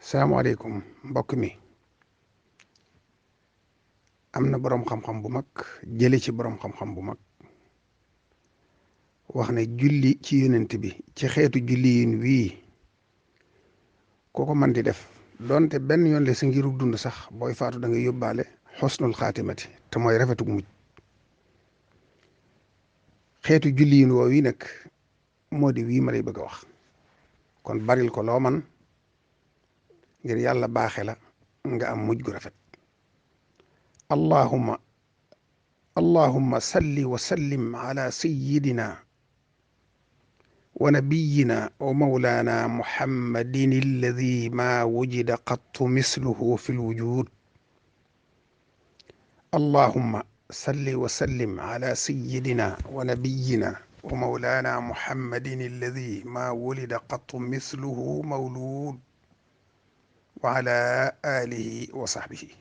salaamaaleykum mbokk mi am na boroom xam-xam bu mag jële ci boroom xam-xam bu mag wax ne julli ci yonent bi ci xeetu julli yin wii kooko man di def donte benn yoon le sa ngirug dund sax booy faatu da nga yóbbaale xosnul xaatimati te mooy rafetug mujj xeetu julli yin woo wi nag moo di wii ma lay bëgg a wax kon baril ko loo man ngir yàlla baaxe la nga am mujj gu rafet allahumma salli wa sallim ala sayyidina wa nabiyina wa mawlana muhammadin alladi ma wujida qattu misluhu fi lwujud allahumma salli wa sallim ala sayyidina wa nabiyina wa mawlana muhammadin alladi ma wulida qattu misluhu mawlud wa ala alihi wa sahbihi